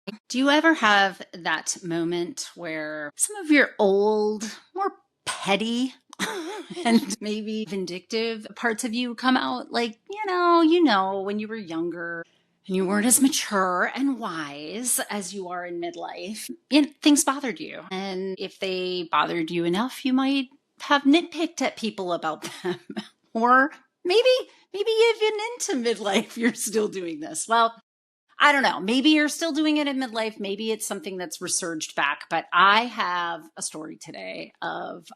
Do you ever have that moment where some of your old, more petty and maybe vindictive parts of you come out? Like, when you were younger and you weren't as mature and wise as you are in midlife, things bothered you. And if they bothered you enough, you might have nitpicked at people about them. Or maybe even into midlife, you're still doing this. Well, I don't know. Maybe you're still doing it in midlife. Maybe it's something that's resurged back. But I have a story today of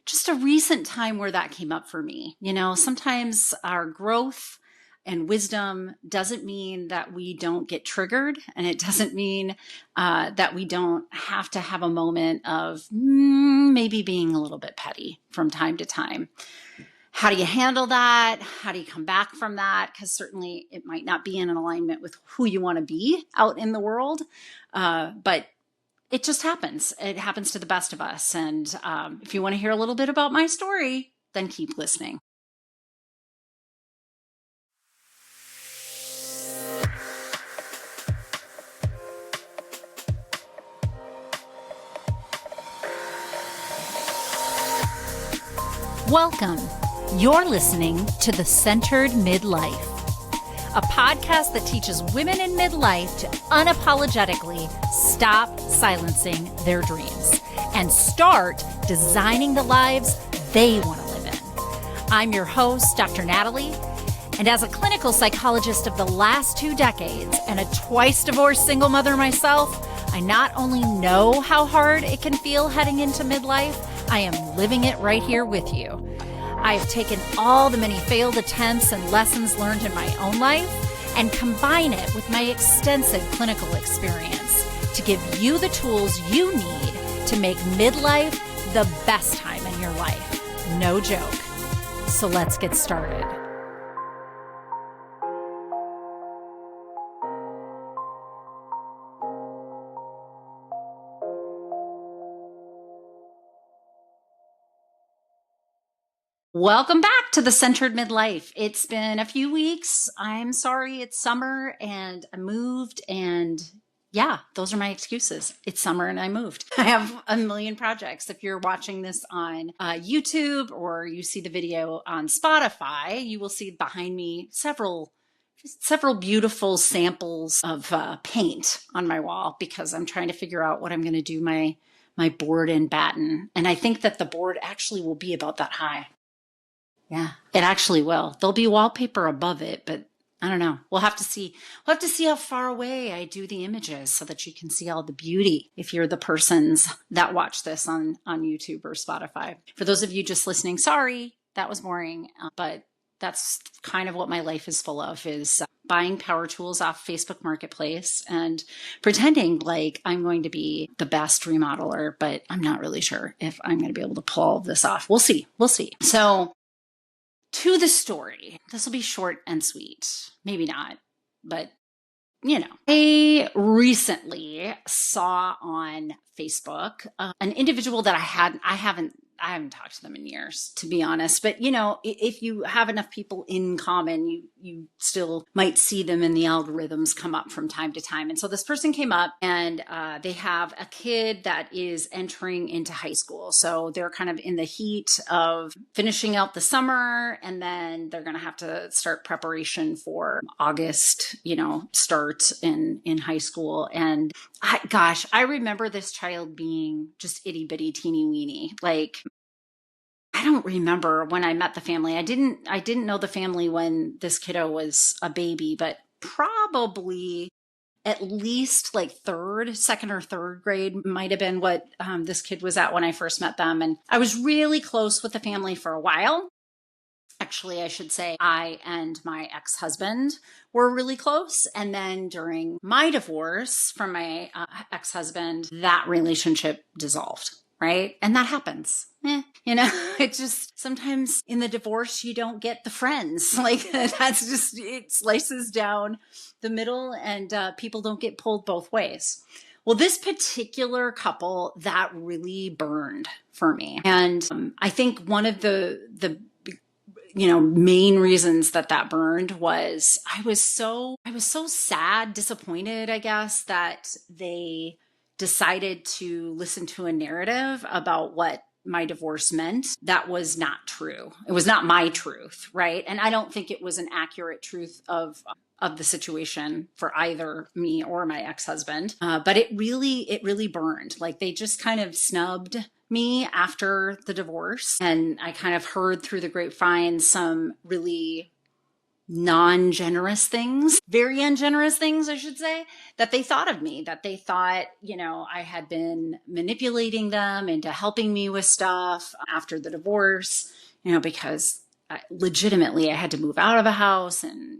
just a recent time where that came up for me. Sometimes our growth and wisdom doesn't mean that we don't get triggered, and it doesn't mean that we don't have to have a moment of maybe being a little bit petty from time to time. How do you handle that? How do you come back from that? Because certainly it might not be in an alignment with who you want to be out in the world. But it just happens. It happens to the best of us. And if you want to hear a little bit about my story, then keep listening. Welcome. You're listening to The Centered Midlife, a podcast that teaches women in midlife to unapologetically stop silencing their dreams and start designing the lives they want to live in. I'm your host, Dr. Natalie, and as a clinical psychologist of the last 2 decades and a twice-divorced single mother myself, I not only know how hard it can feel heading into midlife, I am living it right here with you. I have taken all the many failed attempts and lessons learned in my own life and combine it with my extensive clinical experience to give you the tools you need to make midlife the best time in your life. No joke. So let's get started. Welcome back to The Centered Midlife. It's been a few weeks. I'm sorry, it's summer and I moved, and yeah, those are my excuses. It's summer and I moved. I have a million projects. If you're watching this on YouTube or you see the video on Spotify, you will see behind me several beautiful samples of paint on my wall because I'm trying to figure out what I'm going to do my board and batten. And I think that the board actually will be about that high. Yeah, it actually will. There'll be wallpaper above it, but I don't know. We'll have to see. We'll have to see how far away I do the images so that you can see all the beauty if you're the persons that watch this on YouTube or Spotify. For those of you just listening, sorry, that was boring. But that's kind of what my life is full of, is buying power tools off Facebook Marketplace and pretending like I'm going to be the best remodeler, but I'm not really sure if I'm going to be able to pull all of this off. We'll see. We'll see. So, to the story. This will be short and sweet. Maybe not, but I recently saw on Facebook an individual that I haven't talked to them in years, to be honest. But if you have enough people in common, you still might see them in the algorithms come up from time to time. And so this person came up, and they have a kid that is entering into high school. So they're kind of in the heat of finishing out the summer, and then they're going to have to start preparation for August, start in high school. And I remember this child being just itty bitty teeny weeny. Like, I don't remember when I met the family. I didn't know the family when this kiddo was a baby, but probably at least like second or third grade might have been what this kid was at when I first met them. And I was really close with the family for a while. Actually, I should say I and my ex-husband were really close. And then during my divorce from my ex-husband, that relationship dissolved, right? And that happens. It just, sometimes in the divorce, you don't get the friends. Like, that's just, it slices down the middle, and people don't get pulled both ways. Well, this particular couple, that really burned for me. And I think one of the main reasons that burned was I was so sad, disappointed, I guess, that they decided to listen to a narrative about what my divorce meant that was not true. It was not my truth, right? And I don't think it was an accurate truth of the situation for either me or my ex-husband. But it really burned. Like they just kind of snubbed me after the divorce. And I kind of heard through the grapevine some really non-generous things, very ungenerous things, I should say, that they thought of me, that they thought, I had been manipulating them into helping me with stuff after the divorce, because legitimately I had to move out of a house and,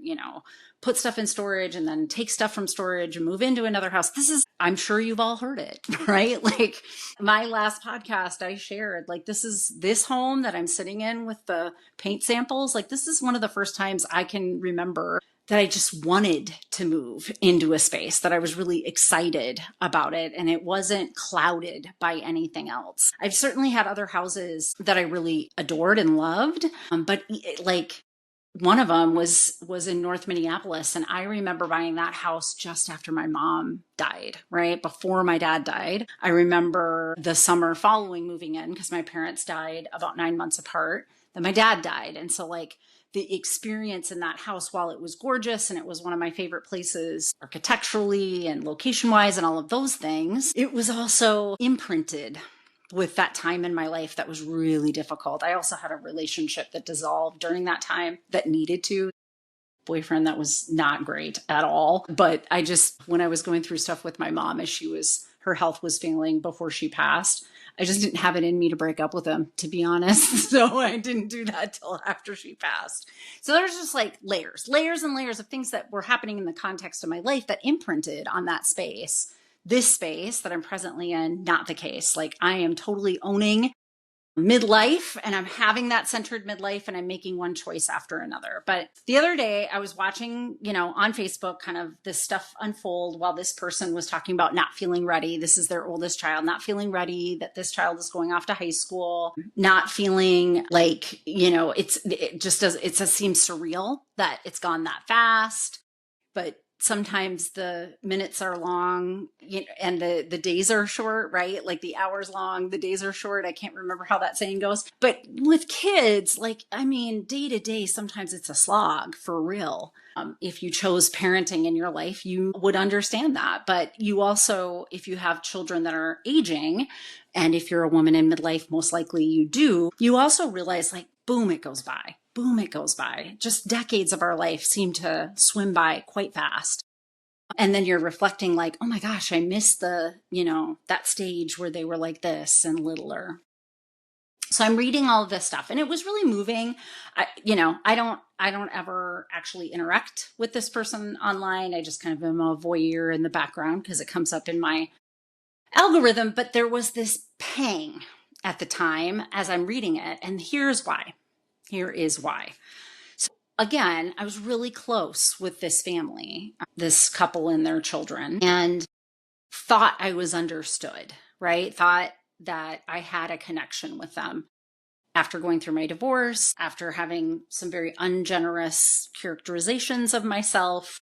put stuff in storage and then take stuff from storage and move into another house. I'm sure you've all heard it, right? Like my last podcast I shared, like this home that I'm sitting in with the paint samples. Like this is one of the first times I can remember that I just wanted to move into a space, that I was really excited about it. And it wasn't clouded by anything else. I've certainly had other houses that I really adored and loved. But like, one of them was in North Minneapolis. And I remember buying that house just after my mom died, right? Before my dad died. I remember the summer following moving in because my parents died about 9 months apart. Then my dad died. And so like the experience in that house, while it was gorgeous and it was one of my favorite places architecturally and location wise and all of those things, it was also imprinted with that time in my life that was really difficult. I also had a relationship that dissolved during that time that needed to. Boyfriend that was not great at all. But when I was going through stuff with my mom as her health was failing before she passed, I just didn't have it in me to break up with him, to be honest. So I didn't do that till after she passed. So there's just like layers and layers of things that were happening in the context of my life that imprinted on that space. This space that I'm presently in, not the case. Like I am totally owning midlife and I'm having that centered midlife and I'm making one choice after another. But the other day I was watching, on Facebook, kind of this stuff unfold while this person was talking about not feeling ready. This is their oldest child, not feeling ready, that this child is going off to high school, not feeling like, it just seems surreal that it's gone that fast. But sometimes the minutes are long, and the days are short, right? Like the hours long, the days are short. I can't remember how that saying goes. But with kids, day to day, sometimes it's a slog for real. If you chose parenting in your life, you would understand that. But you also, if you have children that are aging, and if you're a woman in midlife, most likely you do, you also realize like, boom, it goes by. Boom, it goes by. Just decades of our life seem to swim by quite fast. And then you're reflecting like, oh my gosh, I missed that stage where they were like this and littler. So I'm reading all of this stuff and it was really moving. I don't ever actually interact with this person online. I just kind of am a voyeur in the background because it comes up in my algorithm. But there was this pang at the time as I'm reading it. And here's why. Here is why. So again, I was really close with this family, this couple and their children, and thought I was understood, right? Thought that I had a connection with them. After going through my divorce, after having some very ungenerous characterizations of myself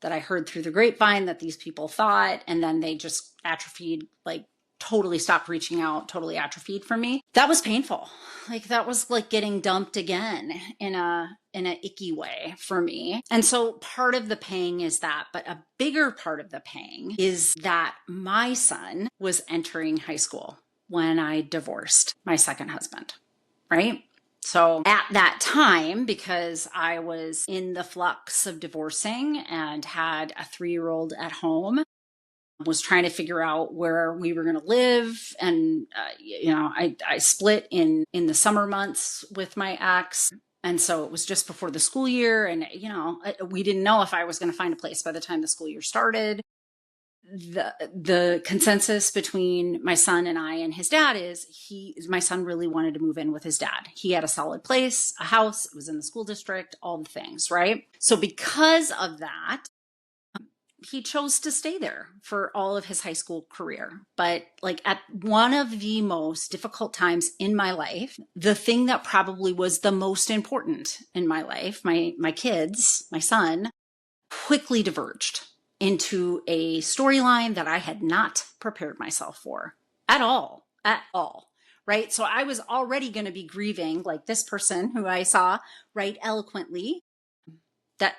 that I heard through the grapevine that these people thought, and then they just atrophied, like totally stopped reaching out, totally atrophied from me. That was painful. Like that was like getting dumped again in a icky way for me. And so part of the pang is that, but a bigger part of the pang is that my son was entering high school when I divorced my second husband, right? So at that time, because I was in the flux of divorcing and had a 3-year-old at home, was trying to figure out where we were going to live. And, I split in the summer months with my ex. And so it was just before the school year. And, we didn't know if I was going to find a place by the time the school year started. The consensus between my son and I and his dad is my son really wanted to move in with his dad. He had a solid place, a house, it was in the school district, all the things, right? So because of that, he chose to stay there for all of his high school career. But like at one of the most difficult times in my life, the thing that probably was the most important in my life, my kids, my son, quickly diverged into a storyline that I had not prepared myself for at all, right? So I was already going to be grieving like this person who I saw write eloquently that,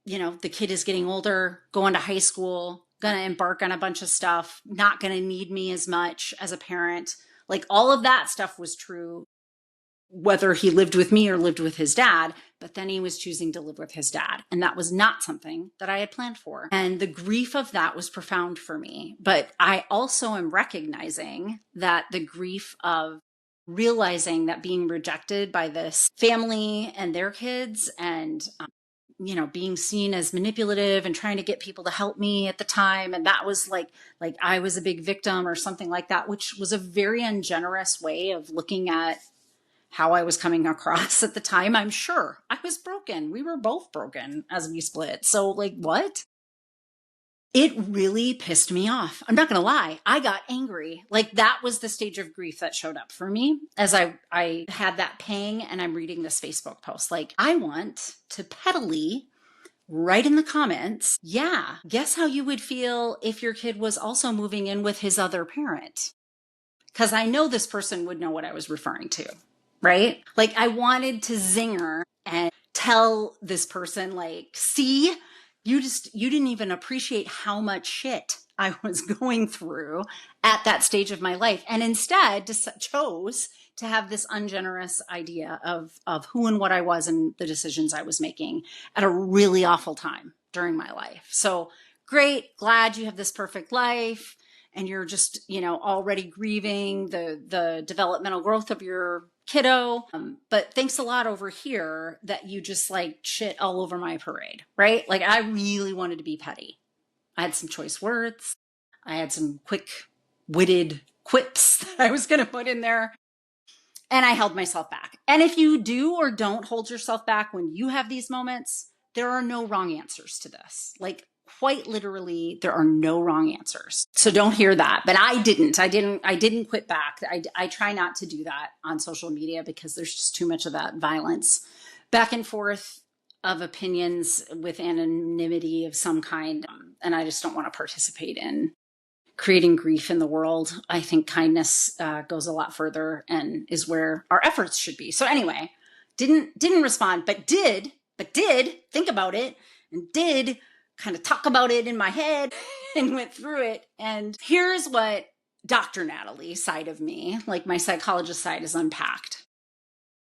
the kid is getting older, going to high school, going to embark on a bunch of stuff, not going to need me as much as a parent. Like all of that stuff was true, whether he lived with me or lived with his dad, but then he was choosing to live with his dad. And that was not something that I had planned for. And the grief of that was profound for me. But I also am recognizing that the grief of realizing that being rejected by this family and their kids and being seen as manipulative and trying to get people to help me at the time. And that was like I was a big victim or something like that, which was a very ungenerous way of looking at how I was coming across at the time. I'm sure I was broken. We were both broken as we split. So like, what? It really pissed me off. I'm not going to lie. I got angry. Like that was the stage of grief that showed up for me as I had that pang and I'm reading this Facebook post. Like I want to pettily write in the comments, yeah, guess how you would feel if your kid was also moving in with his other parent? Because I know this person would know what I was referring to, right? Like I wanted to zinger and tell this person like, see, you didn't even appreciate how much shit I was going through at that stage of my life. And instead chose to have this ungenerous idea of who and what I was and the decisions I was making at a really awful time during my life. So great. Glad you have this perfect life and you're just, already grieving the developmental growth of your kiddo. But thanks a lot over here that you just like shit all over my parade, right? Like I really wanted to be petty. I had some choice words. I had some quick witted quips that I was going to put in there. And I held myself back. And if you do or don't hold yourself back when you have these moments, there are no wrong answers to this. Like quite literally, there are no wrong answers. So don't hear that. But I didn't quit back. I try not to do that on social media because there's just too much of that violence back and forth of opinions with anonymity of some kind. And I just don't want to participate in creating grief in the world. I think kindness goes a lot further and is where our efforts should be. So anyway, didn't respond, but did think about it and did kind of talk about it in my head and went through it. And here's what Dr. Natalie side of me, like my psychologist side, is unpacked.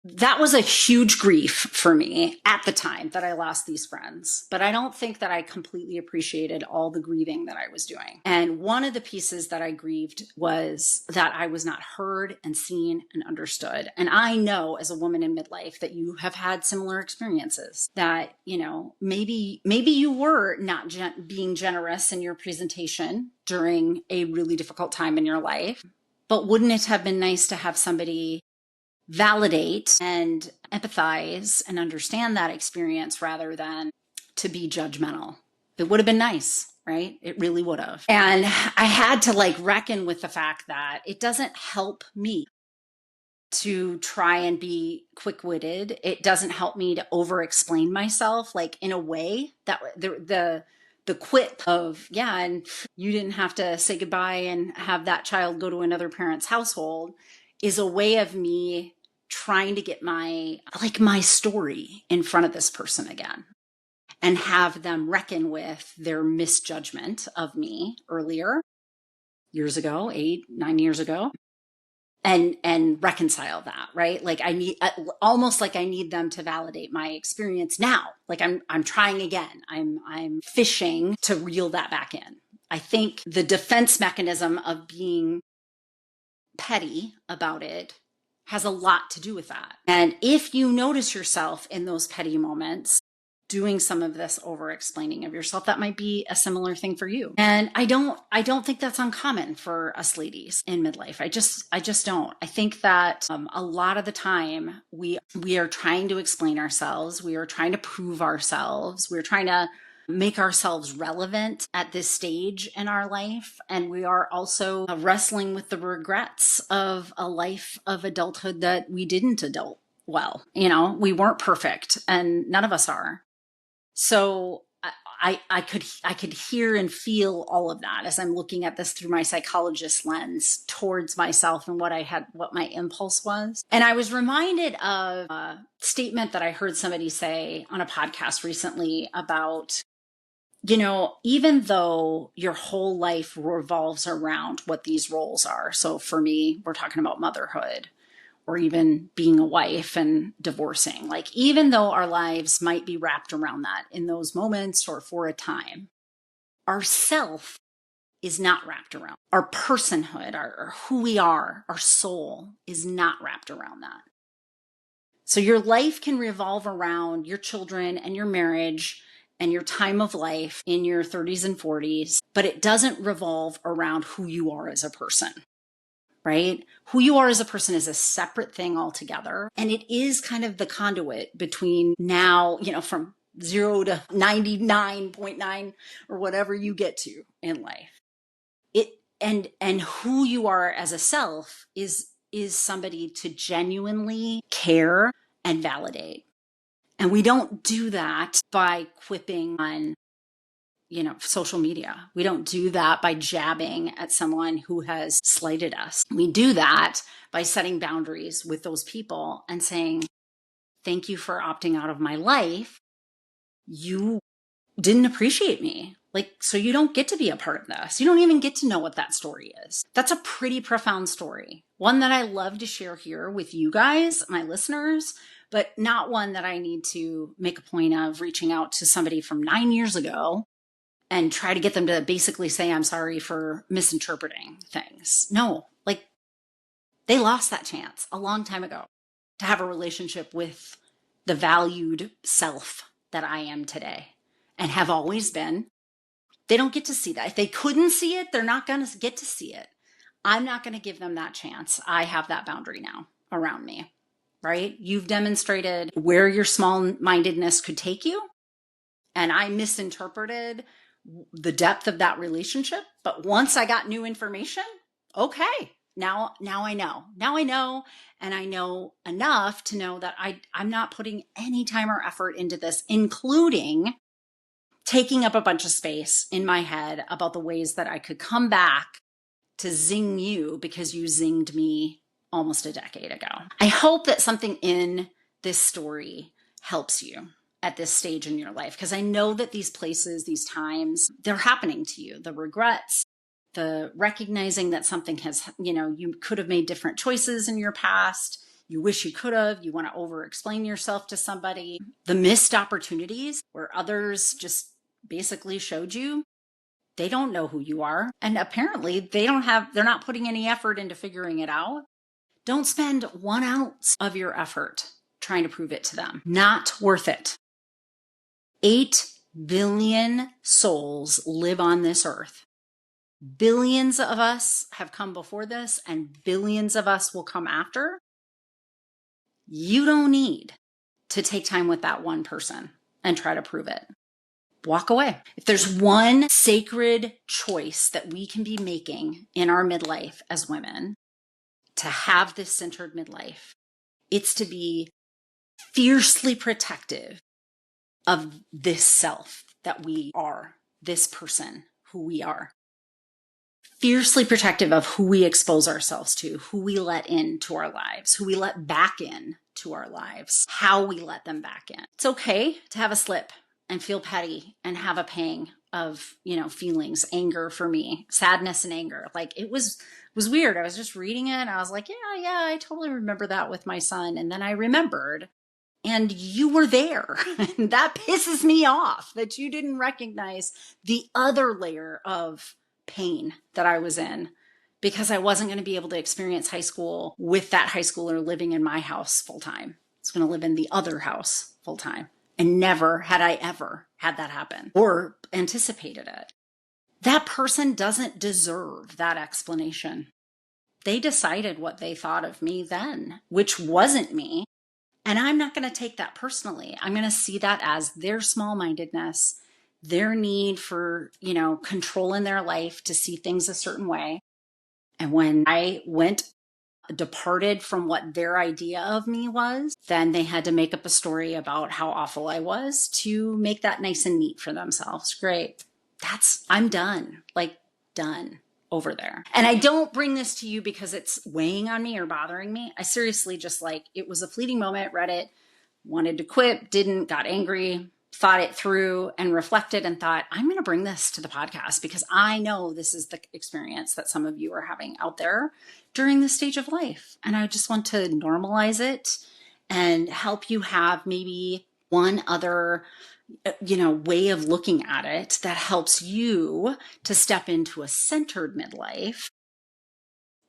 That was a huge grief for me at the time that I lost these friends, but I don't think that I completely appreciated all the grieving that I was doing. And one of the pieces that I grieved was that I was not heard and seen and understood. And I know as a woman in midlife that you have had similar experiences that, maybe you were not being generous in your presentation during a really difficult time in your life, but wouldn't it have been nice to have somebody validate and empathize and understand that experience rather than to be judgmental? It would have been nice, right? It really would have. And I had to reckon with the fact that it doesn't help me to try and be quick-witted. It doesn't help me to over-explain myself, in a way that the quip of, yeah, and you didn't have to say goodbye and have that child go to another parent's household is a way of me trying to get my story in front of this person again and have them reckon with their misjudgment of me earlier, years ago, 8-9 years ago, and reconcile that, right? I need almost I need them to validate my experience now. I'm trying again. I'm fishing to reel that back in. I think the defense mechanism of being petty about it has a lot to do with that. And if you notice yourself in those petty moments doing some of this over explaining of yourself, that might be a similar thing for you. And I don't think that's uncommon for us ladies in midlife. I just don't. I think that a lot of the time we are trying to explain ourselves. We are trying to prove ourselves. We're trying to make ourselves relevant at this stage in our life. And we are also wrestling with the regrets of a life of adulthood that we didn't adult well. We weren't perfect, and none of us are. So I could hear and feel all of that as I'm looking at this through my psychologist lens towards myself and what my impulse was. And I was reminded of a statement that I heard somebody say on a podcast recently about, even though your whole life revolves around what these roles are. So for me, we're talking about motherhood, or even being a wife and divorcing. Like, even though our lives might be wrapped around that in those moments or for a time, our self is not wrapped around. Our personhood, our who we are, our soul is not wrapped around that. So your life can revolve around your children and your marriage and your time of life in your 30s and 40s, but it doesn't revolve around who you are as a person. Right? Who you are as a person is a separate thing altogether. And it is kind of the conduit between now, from 0 to 99.9 or whatever you get to in life. And who you are as a self is somebody to genuinely care and validate. And we don't do that by quipping on social media. We don't do that by jabbing at someone who has slighted us. We do that by setting boundaries with those people and saying, thank you for opting out of my life. You didn't appreciate me. So you don't get to be a part of this. You don't even get to know what that story is. That's a pretty profound story. One that I love to share here with you guys, my listeners, but not one that I need to make a point of reaching out to somebody from 9 years ago and try to get them to basically say, I'm sorry for misinterpreting things. No, they lost that chance a long time ago to have a relationship with the valued self that I am today and have always been. They don't get to see that. If they couldn't see it, they're not going to get to see it. I'm not going to give them that chance. I have that boundary now around me, right? You've demonstrated where your small-mindedness could take you, and I misinterpreted the depth of that relationship. But once I got new information, okay, now I know. Now I know, and I know enough to know that I'm not putting any time or effort into this, including taking up a bunch of space in my head about the ways that I could come back to zing you because you zinged me almost a decade ago. I hope that something in this story helps you at this stage in your life, because I know that these places, these times, they're happening to you. The regrets, the recognizing that something has, you could have made different choices in your past. You wish you could have. You want to over-explain yourself to somebody. The missed opportunities where others just basically showed you they don't know who you are. And apparently they're not putting any effort into figuring it out. Don't spend 1 ounce of your effort trying to prove it to them. Not worth it. 8 billion souls live on this earth. Billions of us have come before this, and billions of us will come after. You don't need to take time with that one person and try to prove it. Walk away. If there's one sacred choice that we can be making in our midlife as women to have this centered midlife, it's to be fiercely protective of this self that we are, this person who we are. Fiercely protective of who we expose ourselves to, who we let into our lives, who we let back in to our lives, how we let them back in. It's okay to have a slip and feel petty and have a pang of, feelings, anger for me, sadness and anger. It was weird. I was just reading it and I was like, yeah, I totally remember that with my son. And then I remembered, and you were there. And that pisses me off that you didn't recognize the other layer of pain that I was in, because I wasn't going to be able to experience high school with that high schooler living in my house full time. It's going to live in the other house full time. And never had I ever had that happen or anticipated it. That person doesn't deserve that explanation. They decided what they thought of me then, which wasn't me. And I'm not going to take that personally. I'm going to see that as their small-mindedness, their need for, control in their life to see things a certain way. And when I departed from what their idea of me was, then they had to make up a story about how awful I was to make that nice and neat for themselves. Great. I'm done. Like, done over there. And I don't bring this to you because it's weighing on me or bothering me. I seriously just it was a fleeting moment, read it, wanted to quit, didn't, got angry, thought it through and reflected and thought, I'm going to bring this to the podcast because I know this is the experience that some of you are having out there during this stage of life. And I just want to normalize it and help you have maybe one other way of looking at it that helps you to step into a centered midlife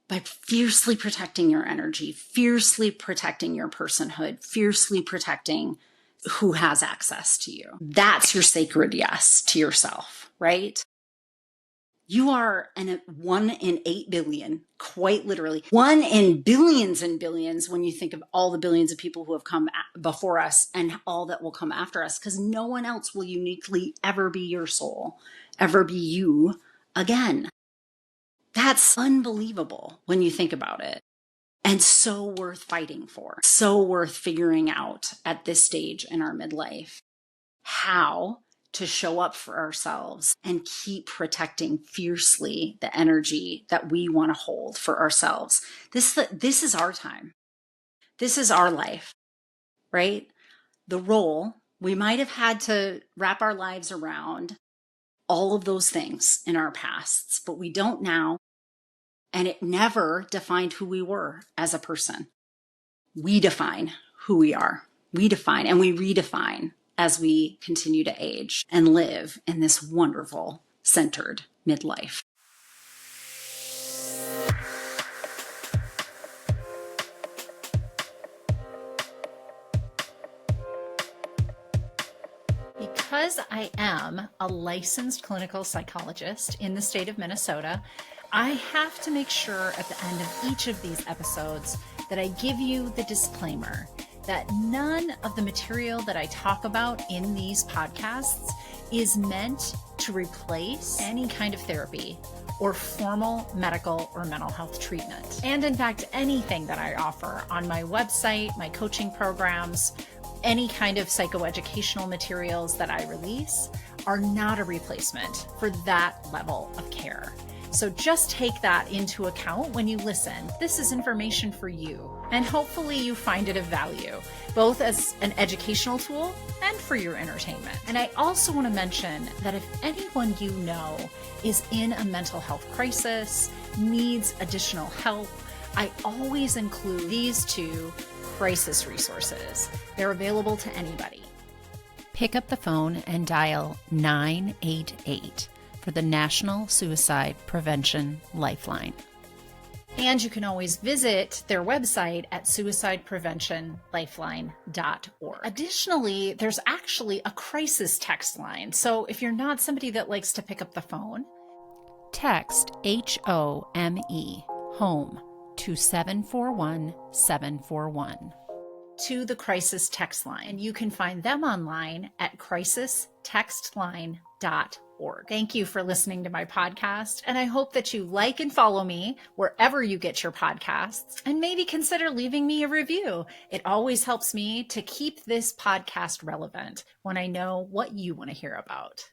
by fiercely protecting your energy, fiercely protecting your personhood, fiercely protecting who has access to you. That's your sacred yes to yourself, right? You are 1 in 8 billion, quite literally. 1 in billions and billions when you think of all the billions of people who have come before us and all that will come after us, because no one else will uniquely ever be your soul, ever be you again. That's unbelievable when you think about it. And so worth fighting for, so worth figuring out at this stage in our midlife how to show up for ourselves and keep protecting fiercely the energy that we want to hold for ourselves. This is our time. This is our life, right? The role, we might have had to wrap our lives around all of those things in our pasts, but we don't now. And it never defined who we were as a person. We define who we are. We define and we redefine as we continue to age and live in this wonderful, centered midlife. Because I am a licensed clinical psychologist in the state of Minnesota, I have to make sure at the end of each of these episodes that I give you the disclaimer that none of the material that I talk about in these podcasts is meant to replace any kind of therapy or formal medical or mental health treatment. And in fact, anything that I offer on my website, my coaching programs, any kind of psychoeducational materials that I release are not a replacement for that level of care. So just take that into account when you listen. This is information for you, and hopefully you find it of value, both as an educational tool and for your entertainment. And I also want to mention that if anyone you know is in a mental health crisis, needs additional help, I always include these 2 crisis resources. They're available to anybody. Pick up the phone and dial 988 for the National Suicide Prevention Lifeline. And you can always visit their website at suicidepreventionlifeline.org. Additionally, there's actually a crisis text line. So if you're not somebody that likes to pick up the phone, text HOME, home, to 741-741 to the crisis text line. And you can find them online at crisistextline.org. Thank you for listening to my podcast, and I hope that you like and follow me wherever you get your podcasts, and maybe consider leaving me a review. It always helps me to keep this podcast relevant when I know what you want to hear about.